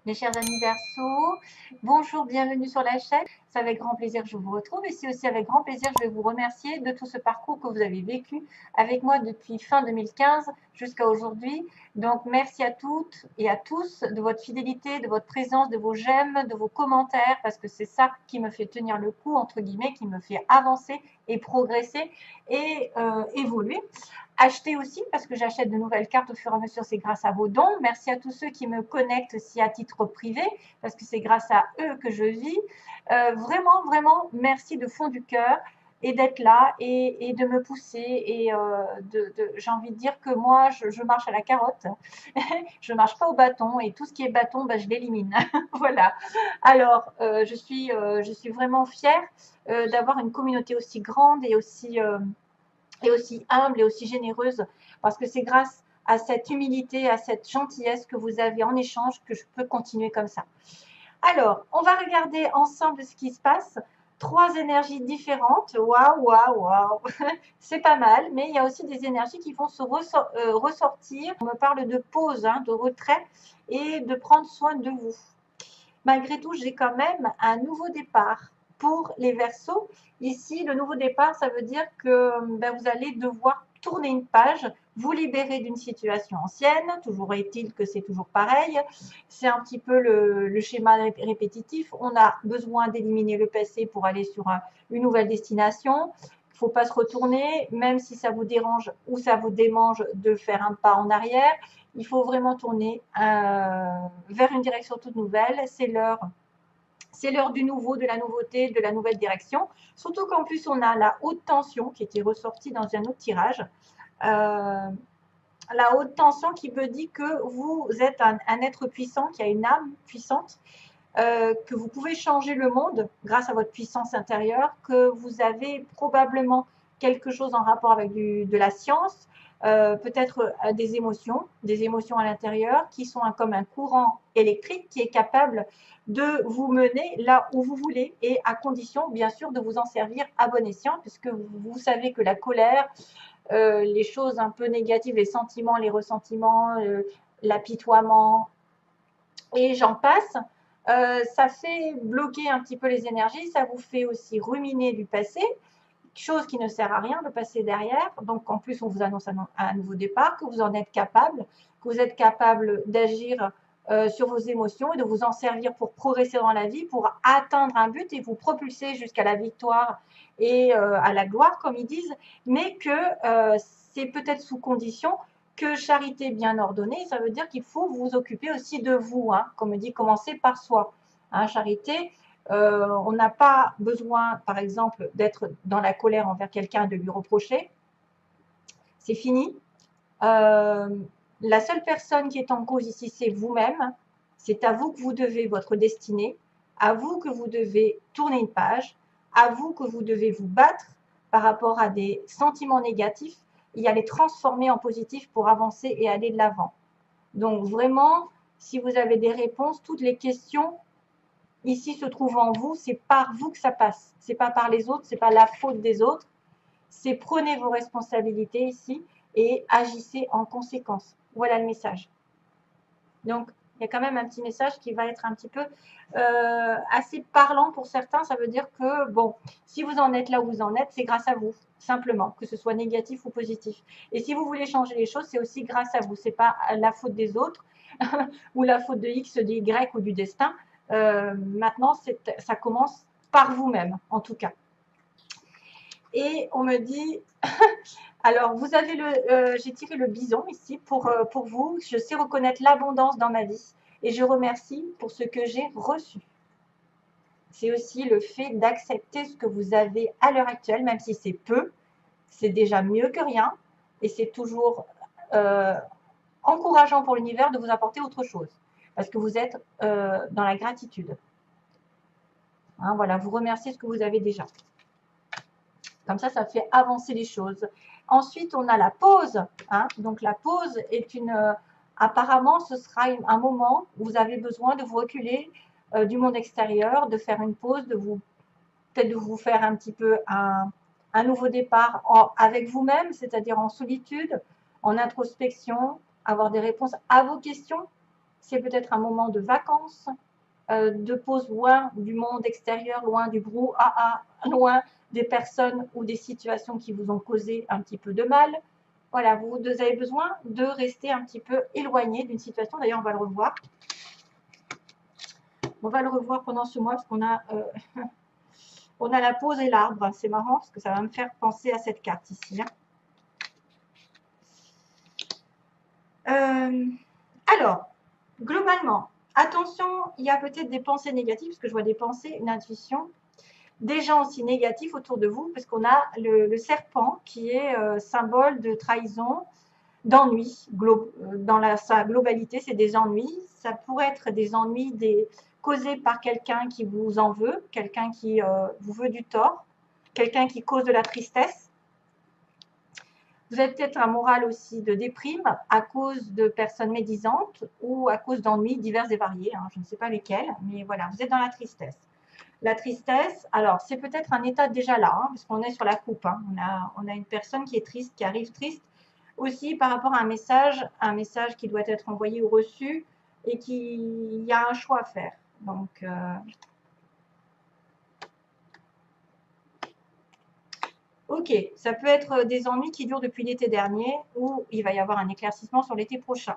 Mes chers amis Verseaux, bonjour, bienvenue sur la chaîne. C'est avec grand plaisir que je vous retrouve et c'est aussi avec grand plaisir que je vais vous remercier de tout ce parcours que vous avez vécu avec moi depuis fin 2015 jusqu'à aujourd'hui. Donc merci à toutes et à tous de votre fidélité, de votre présence, de vos j'aime, de vos commentaires parce que c'est ça qui me fait tenir le coup, entre guillemets, qui me fait avancer et progresser et évoluer. Acheter aussi parce que j'achète de nouvelles cartes au fur et à mesure, c'est grâce à vos dons. Merci à tous ceux qui me connectent aussi à titre privé parce que c'est grâce à eux que je vis. Vraiment, vraiment, merci de fond du cœur et d'être là et de me pousser. Et j'ai envie de dire que moi, je marche à la carotte. Je ne marche pas au bâton et tout ce qui est bâton, bah, je l'élimine. Voilà. Alors, je suis vraiment fière d'avoir une communauté aussi grande et aussi humble et aussi généreuse, parce que c'est grâce à cette humilité, à cette gentillesse que vous avez en échange que je peux continuer comme ça. Alors, on va regarder ensemble ce qui se passe. Trois énergies différentes. Waouh, waouh, waouh. C'est pas mal, mais il y a aussi des énergies qui vont se ressortir. On me parle de pause, hein, de retrait et de prendre soin de vous. Malgré tout, j'ai quand même un nouveau départ pour les Verseaux. Ici, le nouveau départ, ça veut dire que vous allez devoir tourner une page, vous libérer d'une situation ancienne. Toujours est-il que c'est toujours pareil. C'est un petit peu le schéma répétitif. On a besoin d'éliminer le passé pour aller sur une nouvelle destination. Il ne faut pas se retourner, même si ça vous dérange ou ça vous démange de faire un pas en arrière. Il faut vraiment tourner vers une direction toute nouvelle. C'est l'heure du nouveau, de la nouveauté, de la nouvelle direction. Surtout qu'en plus, on a la haute tension qui était ressortie dans un autre tirage. La haute tension qui me dit que vous êtes un être puissant, qui a une âme puissante, que vous pouvez changer le monde grâce à votre puissance intérieure, que vous avez probablement quelque chose en rapport avec de la science, peut-être des émotions à l'intérieur qui sont comme un courant électrique qui est capable de vous mener là où vous voulez et à condition bien sûr de vous en servir à bon escient puisque vous savez que la colère, les choses un peu négatives, les sentiments, les ressentiments, l'apitoiement et j'en passe, ça fait bloquer un petit peu les énergies, ça vous fait aussi ruminer du passé, chose qui ne sert à rien de passer derrière. Donc en plus, on vous annonce un nouveau départ, que vous en êtes capable, que vous êtes capable d'agir sur vos émotions et de vous en servir pour progresser dans la vie, pour atteindre un but et vous propulser jusqu'à la victoire et à la gloire, comme ils disent, mais que c'est peut-être sous condition que charité bien ordonnée, ça veut dire qu'il faut vous occuper aussi de vous, hein, comme on dit, commencer par soi. Hein, charité, on n'a pas besoin, par exemple, d'être dans la colère envers quelqu'un, de lui reprocher. C'est fini. La seule personne qui est en cause ici, c'est vous-même. C'est à vous que vous devez votre destinée, à vous que vous devez tourner une page, à vous que vous devez vous battre par rapport à des sentiments négatifs et à les transformer en positifs pour avancer et aller de l'avant. Donc vraiment, si vous avez des réponses, toutes les questions ici se trouvent en vous, c'est par vous que ça passe. C'est pas par les autres, c'est pas la faute des autres. C'est prenez vos responsabilités ici et agissez en conséquence. Voilà le message. Donc, il y a quand même un petit message qui va être un petit peu assez parlant pour certains. Ça veut dire que, bon, si vous en êtes là où vous en êtes, c'est grâce à vous, simplement, que ce soit négatif ou positif. Et si vous voulez changer les choses, c'est aussi grâce à vous. C'est pas la faute des autres ou la faute de X, de Y ou du destin. Maintenant, ça commence par vous-même, en tout cas. Et on me dit, alors vous avez j'ai tiré le bison ici pour vous. Je sais reconnaître l'abondance dans ma vie et je remercie pour ce que j'ai reçu. C'est aussi le fait d'accepter ce que vous avez à l'heure actuelle, même si c'est peu, c'est déjà mieux que rien et c'est toujours encourageant pour l'univers de vous apporter autre chose parce que vous êtes dans la gratitude. Hein, voilà, vous remerciez ce que vous avez déjà. Comme ça fait avancer les choses. Ensuite, on a la pause. Hein. Donc, la pause est apparemment, ce sera un moment où vous avez besoin de vous reculer du monde extérieur, de faire une pause, peut-être de vous faire un petit peu un nouveau départ avec vous-même, c'est-à-dire en solitude, en introspection, avoir des réponses à vos questions. c'est peut-être un moment de vacances, de pause loin du monde extérieur, loin du brouhaha, loin des personnes ou des situations qui vous ont causé un petit peu de mal. Voilà, vous avez besoin de rester un petit peu éloigné d'une situation. D'ailleurs, on va le revoir. On va le revoir pendant ce mois parce qu'on a, on a la pause et l'arbre. C'est marrant parce que ça va me faire penser à cette carte ici. Alors, globalement, attention, il y a peut-être des pensées négatives, parce que je vois des pensées, une intuition, des gens aussi négatifs autour de vous, parce qu'on a le serpent qui est symbole de trahison, d'ennui, dans sa globalité, c'est des ennuis. Ça pourrait être des ennuis causés par quelqu'un qui vous en veut, quelqu'un qui vous veut du tort, quelqu'un qui cause de la tristesse. Vous avez peut-être un moral aussi de déprime à cause de personnes médisantes ou à cause d'ennuis divers et variés, hein, je ne sais pas lesquels, mais voilà, vous êtes dans la tristesse. La tristesse, alors c'est peut-être un état déjà là, hein, parce qu'on est sur la coupe, hein. On a une personne qui est triste, qui arrive triste, aussi par rapport à un message qui doit être envoyé ou reçu, et il y a un choix à faire. Donc, ok, ça peut être des ennuis qui durent depuis l'été dernier ou il va y avoir un éclaircissement sur l'été prochain.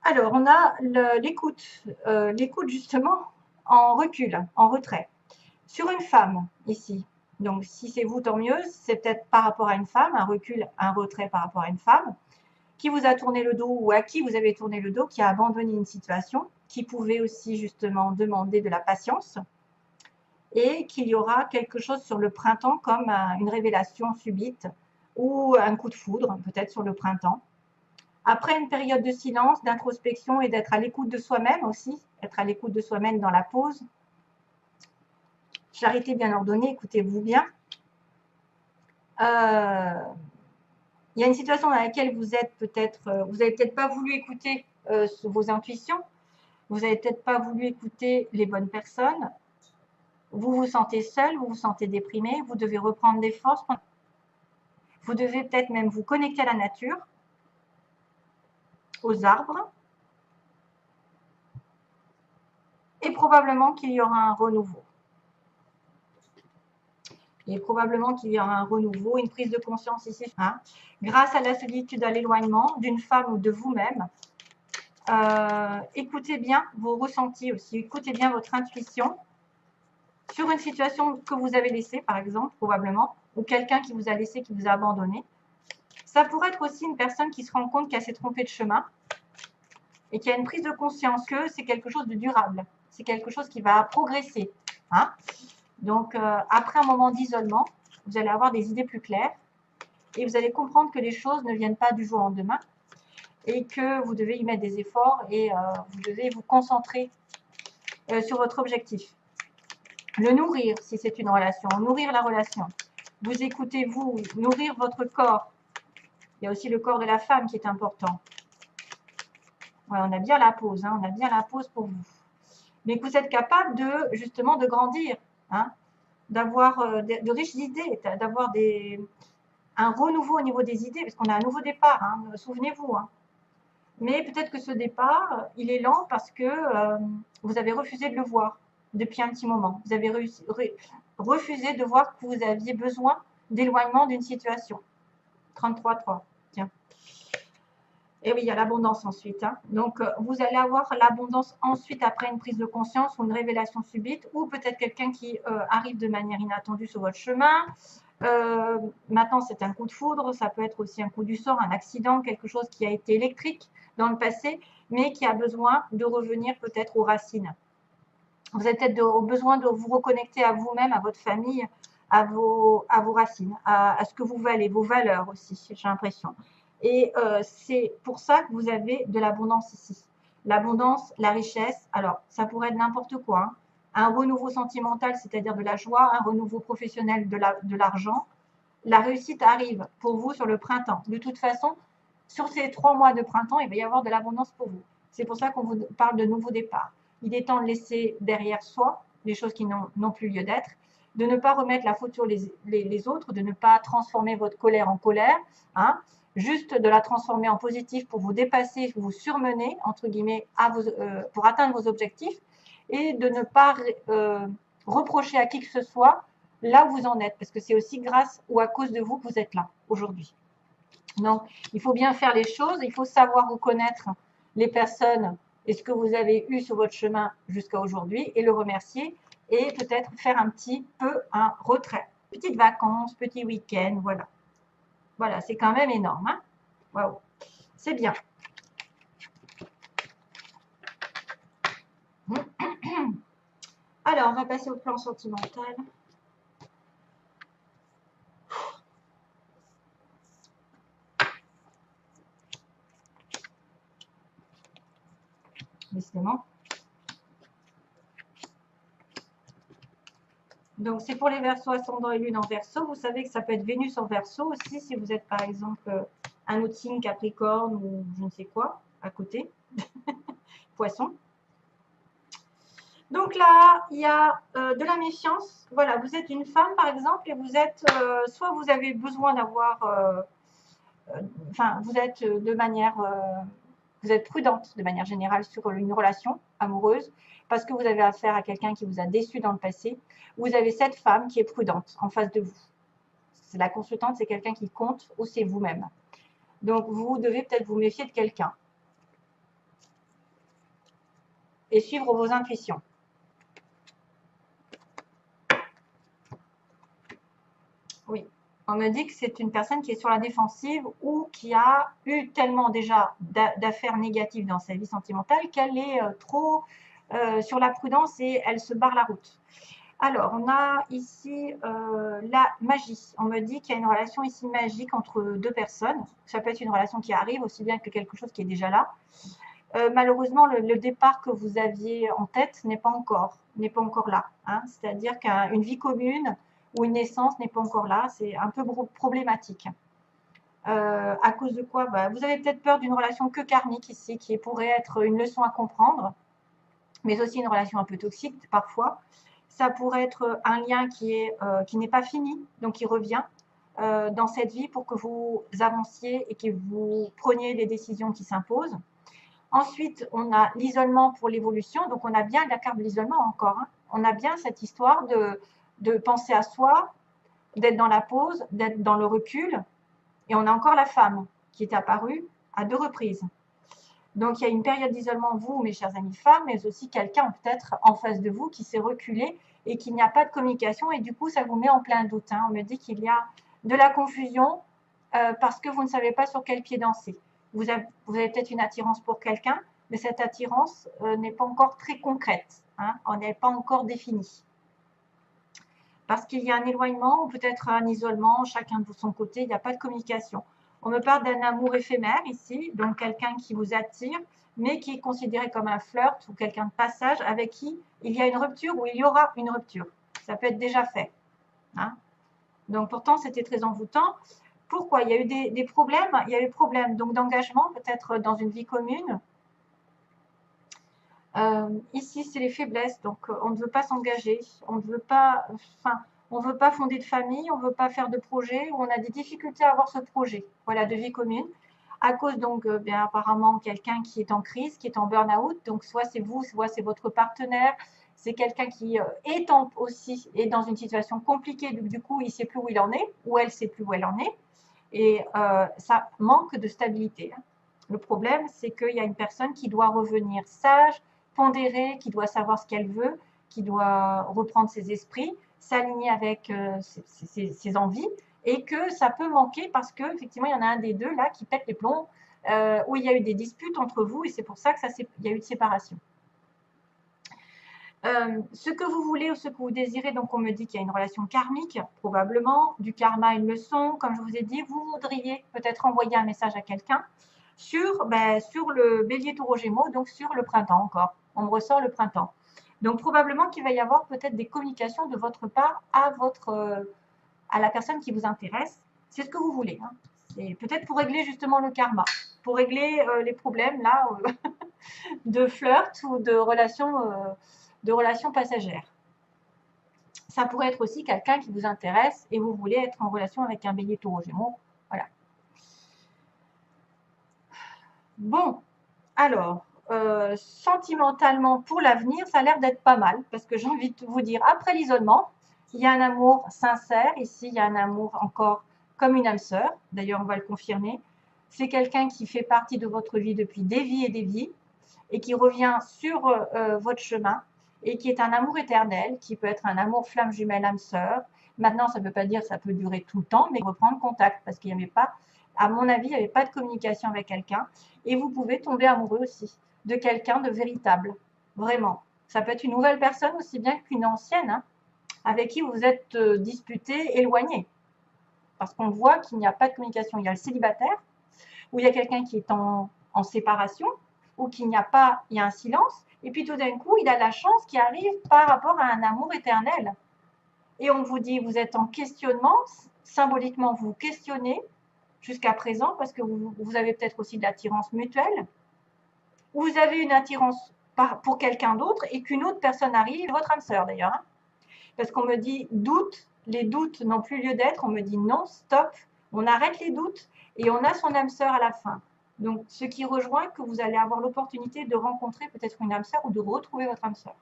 Alors, on a l'écoute justement en recul, en retrait. Sur une femme, ici, donc si c'est vous, tant mieux, c'est peut-être par rapport à une femme, un recul, un retrait par rapport à une femme, qui vous a tourné le dos ou à qui vous avez tourné le dos, qui a abandonné une situation, qui pouvait aussi justement demander de la patience, et qu'il y aura quelque chose sur le printemps comme une révélation subite ou un coup de foudre, peut-être sur le printemps. Après une période de silence, d'introspection et d'être à l'écoute de soi-même aussi, être à l'écoute de soi-même dans la pause. Charité bien ordonnée, écoutez-vous bien. Il y a une situation dans laquelle vous êtes peut-être, vous n'avez peut-être pas voulu écouter vos intuitions, vous n'avez peut-être pas voulu écouter les bonnes personnes, vous vous sentez seul, vous vous sentez déprimé, vous devez reprendre des forces, vous devez peut-être même vous connecter à la nature, aux arbres, et probablement qu'il y aura un renouveau. Et probablement qu'il y aura un renouveau, une prise de conscience ici, hein, grâce à la solitude, à l'éloignement d'une femme ou de vous-même. Écoutez bien vos ressentis aussi, écoutez bien votre intuition sur une situation que vous avez laissée, par exemple, probablement, ou quelqu'un qui vous a laissé, qui vous a abandonné. Ça pourrait être aussi une personne qui se rend compte qu'elle s'est trompée de chemin et qui a une prise de conscience que c'est quelque chose de durable, c'est quelque chose qui va progresser. Hein. Donc, après un moment d'isolement, vous allez avoir des idées plus claires et vous allez comprendre que les choses ne viennent pas du jour au lendemain et que vous devez y mettre des efforts et vous devez vous concentrer sur votre objectif. Le nourrir, si c'est une relation, nourrir la relation. Vous écoutez, vous, nourrir votre corps. Il y a aussi le corps de la femme qui est important. Voilà, on a bien la pause, hein, on a bien la pause pour vous. Mais que vous êtes capable de, justement, de grandir, hein, d'avoir de riches idées, d'avoir un renouveau au niveau des idées, parce qu'on a un nouveau départ, hein, souvenez-vous. Hein. Mais peut-être que ce départ, il est lent parce que vous avez refusé de le voir depuis un petit moment. Vous avez refusé de voir que vous aviez besoin d'éloignement d'une situation. 33.3, tiens. Et oui, il y a l'abondance ensuite. Hein. Donc, vous allez avoir l'abondance ensuite après une prise de conscience ou une révélation subite, ou peut-être quelqu'un qui arrive de manière inattendue sur votre chemin. Maintenant, c'est un coup de foudre, ça peut être aussi un coup du sort, un accident, quelque chose qui a été électrique dans le passé, mais qui a besoin de revenir peut-être aux racines. Vous avez peut-être besoin de vous reconnecter à vous-même, à votre famille, à vos racines, à ce que vous valez, vos valeurs aussi, j'ai l'impression. Et c'est pour ça que vous avez de l'abondance ici. L'abondance, la richesse, alors ça pourrait être n'importe quoi. Hein. Un renouveau sentimental, c'est-à-dire de la joie, un renouveau professionnel de l'argent. La réussite arrive pour vous sur le printemps. De toute façon, sur ces 3 mois de printemps, il va y avoir de l'abondance pour vous. C'est pour ça qu'on vous parle de nouveau départ. Il est temps de laisser derrière soi les choses qui n'ont plus lieu d'être, de ne pas remettre la faute sur les autres, de ne pas transformer votre colère en colère, hein, juste de la transformer en positif pour vous dépasser, vous surmener, entre guillemets, pour atteindre vos objectifs, et de ne pas reprocher à qui que ce soit là où vous en êtes, parce que c'est aussi grâce ou à cause de vous que vous êtes là aujourd'hui. Donc, il faut bien faire les choses, il faut savoir reconnaître les personnes et ce que vous avez eu sur votre chemin jusqu'à aujourd'hui et le remercier et peut-être faire un petit peu un retrait. Petites vacances, petit week-end, voilà. Voilà, c'est quand même énorme. Hein. Waouh, c'est bien. Alors, on va passer au plan sentimental. Décidément. Donc, c'est pour les Verseaux ascendant et lune en Verseau. Vous savez que ça peut être Vénus en Verseau aussi, si vous êtes par exemple un autre signe Capricorne ou je ne sais quoi à côté. Poisson. Donc là, il y a de la méfiance. Voilà, vous êtes une femme par exemple et vous êtes, soit vous avez besoin d'avoir, enfin, vous êtes de manière, vous êtes prudente de manière générale sur une relation amoureuse parce que vous avez affaire à quelqu'un qui vous a déçu dans le passé. Vous avez cette femme qui est prudente en face de vous. C'est la consultante, c'est quelqu'un qui compte ou c'est vous-même. Donc, vous devez peut-être vous méfier de quelqu'un et suivre vos intuitions. Oui, on me dit que c'est une personne qui est sur la défensive ou qui a eu tellement déjà d'affaires négatives dans sa vie sentimentale qu'elle est trop sur la prudence et elle se barre la route. Alors, on a ici la magie. On me dit qu'il y a une relation ici magique entre deux personnes. Ça peut être une relation qui arrive aussi bien que quelque chose qui est déjà là. Malheureusement, le départ que vous aviez en tête n'est pas encore là. Hein. C'est-à-dire qu'une vie commune ou une naissance n'est pas encore là. C'est un peu problématique. À cause de quoi? Vous avez peut-être peur d'une relation que karmique ici, qui pourrait être une leçon à comprendre, mais aussi une relation un peu toxique parfois. Ça pourrait être un lien qui n'est pas fini, donc qui revient dans cette vie pour que vous avanciez et que vous preniez des décisions qui s'imposent. Ensuite, on a l'isolement pour l'évolution. Donc, on a bien la carte de l'isolement encore. Hein. On a bien cette histoire de penser à soi, d'être dans la pause, d'être dans le recul. Et on a encore la femme qui est apparue à 2 reprises. Donc, il y a une période d'isolement, vous, mes chers amis femmes, mais aussi quelqu'un peut-être en face de vous qui s'est reculé et qu'il n'y a pas de communication. Et du coup, ça vous met en plein doute. Hein. On me dit qu'il y a de la confusion parce que vous ne savez pas sur quel pied danser. Vous avez peut-être une attirance pour quelqu'un, mais cette attirance n'est pas encore très concrète. Hein, on n'est pas encore définie. Parce qu'il y a un éloignement ou peut-être un isolement, chacun de son côté, il n'y a pas de communication. On me parle d'un amour éphémère ici, donc quelqu'un qui vous attire, mais qui est considéré comme un flirt ou quelqu'un de passage avec qui il y a une rupture ou il y aura une rupture. Ça peut être déjà fait. Hein. Donc pourtant, c'était très envoûtant. Pourquoi? Il y a eu des problèmes. Il y a eu des problèmes d'engagement, peut-être dans une vie commune. Ici, c'est les faiblesses. Donc, on ne veut pas s'engager. On ne veut pas, on veut pas fonder de famille. On ne veut pas faire de projet. Ou on a des difficultés à avoir ce projet. Voilà, de vie commune. À cause donc, bien apparemment, quelqu'un qui est en crise, qui est en burn-out. Donc, soit c'est vous, soit c'est votre partenaire. C'est quelqu'un qui aussi est dans une situation compliquée. Du coup, il ne sait plus où il en est, ou elle ne sait plus où elle en est. Et ça manque de stabilité. Le problème, c'est qu'il y a une personne qui doit revenir sage, pondérée, qui doit savoir ce qu'elle veut, qui doit reprendre ses esprits, s'aligner avec ses envies, et que ça peut manquer parce qu'effectivement, il y en a un des deux là qui pète les plombs, où il y a eu des disputes entre vous, et c'est pour ça qu'il y a eu de séparation. Ce que vous voulez ou ce que vous désirez, donc on me dit qu'il y a une relation karmique, probablement, du karma une leçon, comme je vous ai dit, vous voudriez peut-être envoyer un message à quelqu'un sur le bélier taureau gémeaux, donc sur le printemps encore. On me ressort le printemps. Donc probablement qu'il va y avoir peut-être des communications de votre part à la personne qui vous intéresse. C'est ce que vous voulez. Hein. C'est peut-être pour régler justement le karma, pour régler les problèmes là de flirt ou de relations passagères. Ça pourrait être aussi quelqu'un qui vous intéresse et vous voulez être en relation avec un bélier taureau gémeaux. Voilà. Bon, alors, sentimentalement pour l'avenir, ça a l'air d'être pas mal parce que j'ai envie de vous dire, après l'isolement, il y a un amour sincère. Ici, il y a un amour encore comme une âme sœur. D'ailleurs, on va le confirmer. C'est quelqu'un qui fait partie de votre vie depuis des vies et des vies et qui revient sur votre chemin et qui est un amour éternel, qui peut être un amour flamme jumelle âme sœur. Maintenant, ça ne veut pas dire que ça peut durer tout le temps, mais reprendre contact parce qu'il n'y avait pas, à mon avis, il n'y avait pas de communication avec quelqu'un. Et vous pouvez tomber amoureux aussi de quelqu'un de véritable, vraiment. Ça peut être une nouvelle personne aussi bien qu'une ancienne, hein, avec qui vous êtes disputé, éloigné. Parce qu'on voit qu'il n'y a pas de communication. Il y a le célibataire, où il y a quelqu'un qui est en séparation, ou qu'il n'y a pas, il y a un silence, et puis tout d'un coup, il a la chance qui arrive par rapport à un amour éternel. Et on vous dit, vous êtes en questionnement, symboliquement, vous questionnez jusqu'à présent, parce que vous avez peut-être aussi de l'attirance mutuelle, ou vous avez une attirance pour quelqu'un d'autre, et qu'une autre personne arrive, votre âme sœur d'ailleurs, hein, parce qu'on me dit doute, les doutes n'ont plus lieu d'être, on me dit non, stop, on arrête les doutes et on a son âme sœur à la fin. Donc, ce qui rejoint que vous allez avoir l'opportunité de rencontrer peut-être une âme sœur ou de retrouver votre âme sœur.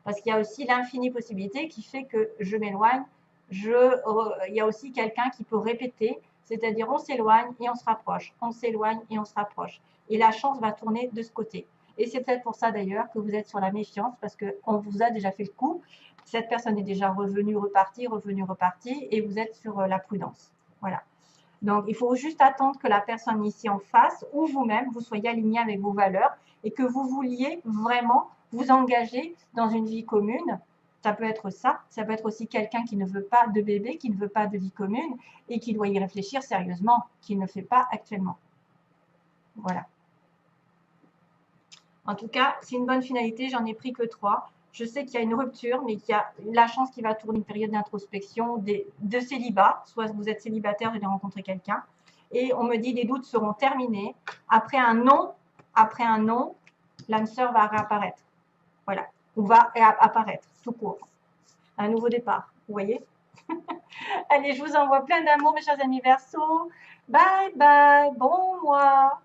Parce qu'il y a aussi l'infinie possibilité qui fait que je m'éloigne, il y a aussi quelqu'un qui peut répéter, c'est-à-dire on s'éloigne et on se rapproche, on s'éloigne et on se rapproche. Et la chance va tourner de ce côté. Et c'est peut-être pour ça d'ailleurs que vous êtes sur la méfiance, parce qu'on vous a déjà fait le coup. Cette personne est déjà revenue, repartie, et vous êtes sur la prudence. Voilà. Donc, il faut juste attendre que la personne ici en face ou vous-même, vous soyez aligné avec vos valeurs et que vous vouliez vraiment vous engager dans une vie commune. Ça peut être ça peut être aussi quelqu'un qui ne veut pas de bébé, qui ne veut pas de vie commune et qui doit y réfléchir sérieusement, qui ne fait pas actuellement. Voilà. En tout cas, c'est une bonne finalité, j'en ai pris que 3. Je sais qu'il y a une rupture, mais qu'il y a la chance qui va tourner une période d'introspection, de célibat. Soit vous êtes célibataire, vous allez rencontrer quelqu'un. Et on me dit les doutes seront terminés. Après un non, l'âme sœur va réapparaître. Voilà. Ou va apparaître, tout court. Un nouveau départ. Vous voyez? Allez, je vous envoie plein d'amour, mes chers amis Verseaux. Bye bye. Bon mois.